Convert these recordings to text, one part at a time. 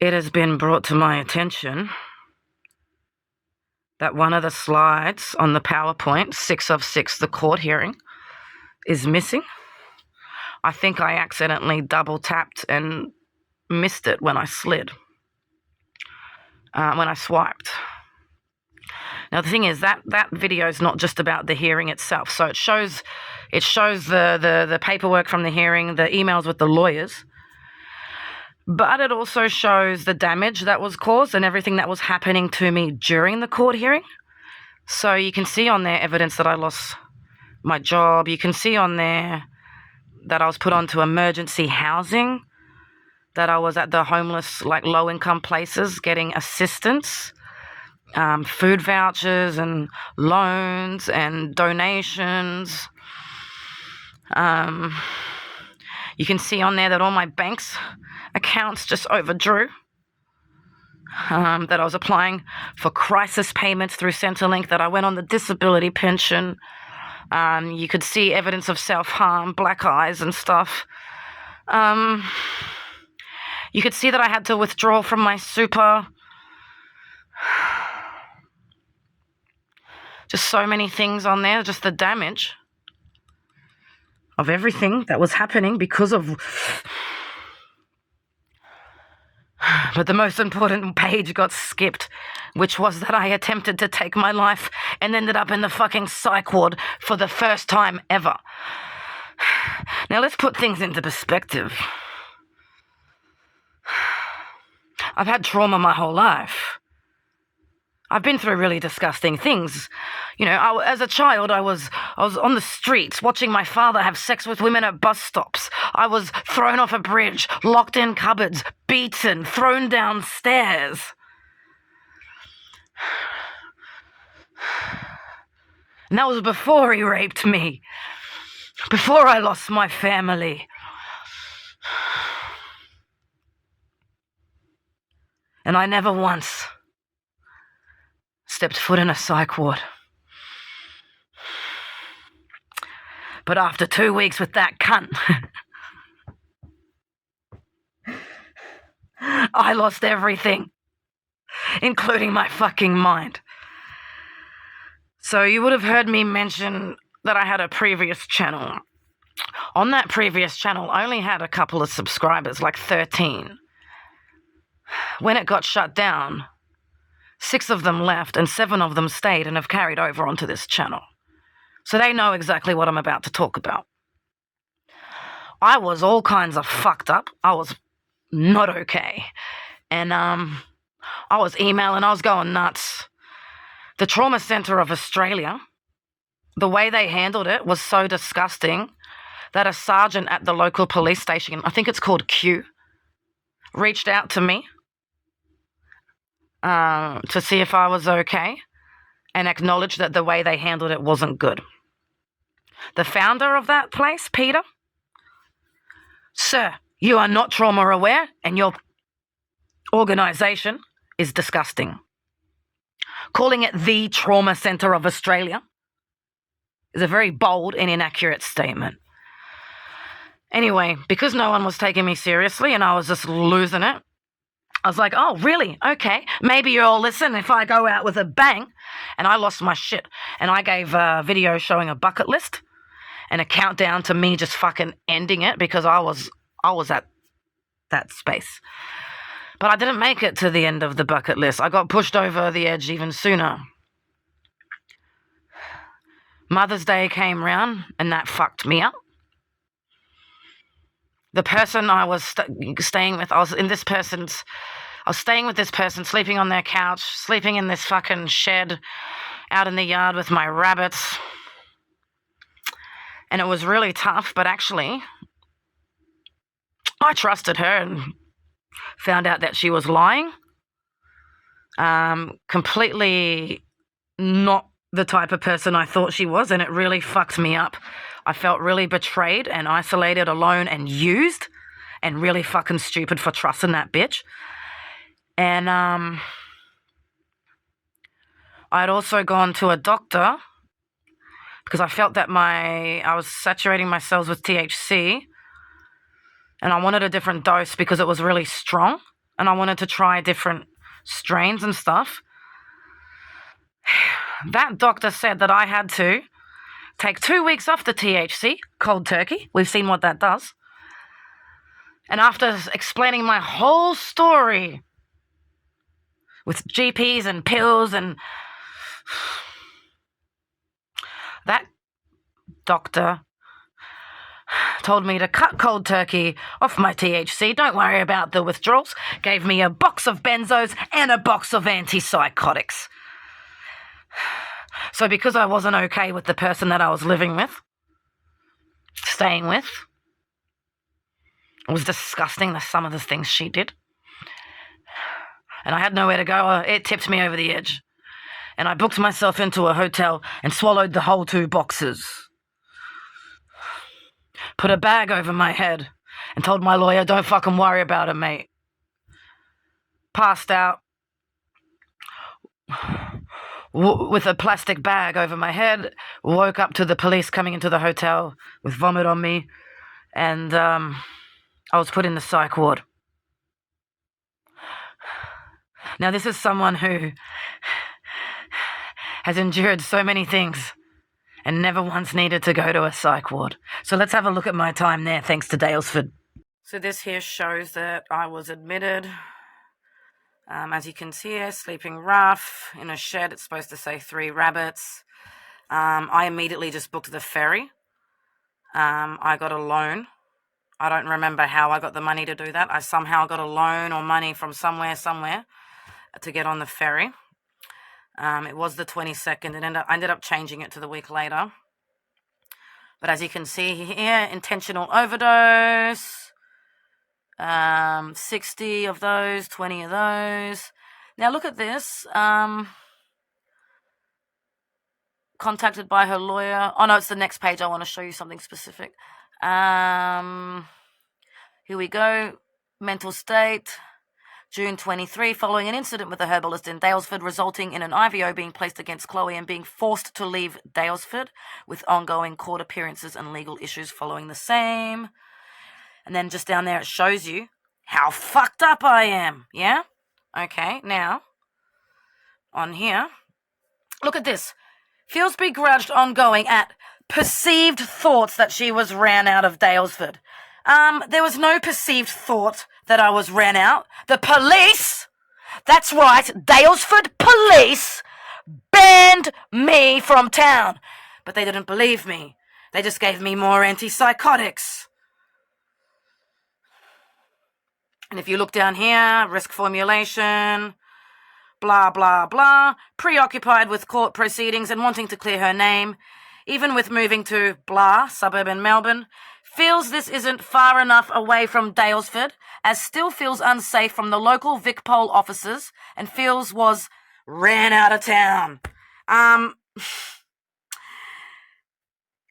it has been brought to my attention that one of the slides on the PowerPoint, 6 of 6, the court hearing, is missing. I think I accidentally double tapped and missed it when I slid, when I swiped. Now the thing is that video is not just about the hearing itself. So it shows the paperwork from the hearing, the emails with the lawyers, but it also shows the damage that was caused and everything that was happening to me during the court hearing. So you can see on there evidence that I lost my job. You can see on there that I was put onto emergency housing, that I was at the homeless, like low-income places getting assistance, food vouchers and loans and donations. You can see on there that all my bank's accounts just overdrew, that I was applying for crisis payments through Centrelink, that I went on the disability pension. You could see evidence of self-harm, black eyes and stuff. You could see that I had to withdraw from my super. Just so many things on there, just the damage of everything that was happening because of. But the most important page got skipped, which was that I attempted to take my life and ended up in the fucking psych ward for the first time ever. Now let's put things into perspective. I've had trauma my whole life. I've been through really disgusting things. You know, as a child, I was on the streets watching my father have sex with women at bus stops. I was thrown off a bridge, locked in cupboards, beaten, thrown downstairs. And that was before he raped me, before I lost my family. And I never once stepped foot in a psych ward. But after 2 weeks with that cunt, I lost everything, including my fucking mind. So you would have heard me mention that I had a previous channel. On that previous channel, I only had a couple of subscribers, like 13. When it got shut down, 6 of them left and 7 of them stayed and have carried over onto this channel. So they know exactly what I'm about to talk about. I was all kinds of fucked up. I was not okay. And I was emailing, I was going nuts. The Trauma Centre of Australia, the way they handled it was so disgusting that a sergeant at the local police station, I think it's called Q, reached out to me to see if I was okay and acknowledged that the way they handled it wasn't good. The founder of that place, Peter, sir, you are not trauma aware and your organisation is disgusting. Calling it the Trauma Centre of Australia is a very bold and inaccurate statement. Anyway, because no one was taking me seriously and I was just losing it, I was like, oh, really? Okay. Maybe you'll listen if I go out with a bang. And I lost my shit. And I gave a video showing a bucket list and a countdown to me just fucking ending it because I was at that space. But I didn't make it to the end of the bucket list. I got pushed over the edge even sooner. Mother's Day came round and that fucked me up. The person I was staying with, I was staying with this person, sleeping on their couch, sleeping in this fucking shed out in the yard with my rabbits. And it was really tough, but actually, I trusted her and found out that she was lying. Completely not the type of person I thought she was, and it really fucked me up. I felt really betrayed and isolated, alone and used, and really fucking stupid for trusting that bitch. And I'd also gone to a doctor because I felt that I was saturating my cells with THC and I wanted a different dose because it was really strong. and I wanted to try different strains and stuff. That doctor said that I had to take 2 weeks off the THC, cold turkey. We've seen what that does. And after explaining my whole story with GPs and pills, and that doctor told me to cut cold turkey off my THC, don't worry about the withdrawals, gave me a box of benzos and a box of antipsychotics. So because I wasn't okay with the person that I was living with, staying with, it was disgusting, some of the things she did. And I had nowhere to go. It tipped me over the edge. And I booked myself into a hotel and swallowed the whole 2 boxes. Put a bag over my head and told my lawyer, don't fucking worry about it, mate. Passed out with a plastic bag over my head. Woke up to the police coming into the hotel with vomit on me. And I was put in the psych ward. Now, this is someone who has endured so many things and never once needed to go to a psych ward. So let's have a look at my time there, thanks to Daylesford. So this here shows that I was admitted, as you can see here, sleeping rough in a shed. It's supposed to say 3 rabbits. I immediately just booked the ferry. I got a loan. I don't remember how I got the money to do that. I somehow got a loan or money from somewhere to get on the ferry. It was the 22nd, and I ended up changing it to the week later. But as you can see here, intentional overdose, 60 of those, 20 of those. Now look at this. Contacted by her lawyer. Oh no, it's the next page. I want to show you something specific. Here we go. Mental state. June 23, following an incident with a herbalist in Daylesford, resulting in an IVO being placed against Chloe and being forced to leave Daylesford, with ongoing court appearances and legal issues following the same. And then just down there it shows you how fucked up I am, yeah? Okay, now, on here, look at this. Feels begrudged ongoing at perceived thoughts that she was ran out of Daylesford. There was no perceived thought that I was ran out. The police, that's right, Daylesford police banned me from town. But they didn't believe me. They just gave me more antipsychotics. And if you look down here, risk formulation, blah, blah, blah, preoccupied with court proceedings and wanting to clear her name, even with moving to blah, suburb in Melbourne, feels this isn't far enough away from Daylesford, as still feels unsafe from the local VicPol officers, and feels was ran out of town.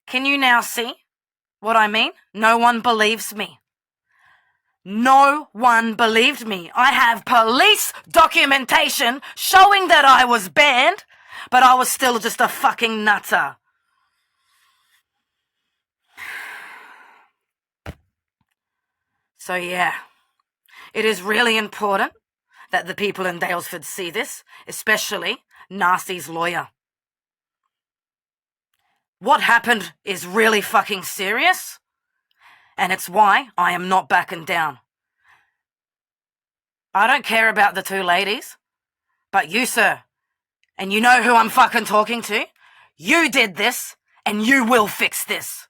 Can you now see what I mean? No one believes me. No one believed me. I have police documentation showing that I was banned, but I was still just a fucking nutter. So yeah, it is really important that the people in Daylesford see this, especially Nasty's lawyer. What happened is really fucking serious, and it's why I am not backing down. I don't care about the 2 ladies, but you, sir, and you know who I'm fucking talking to, you did this, and you will fix this.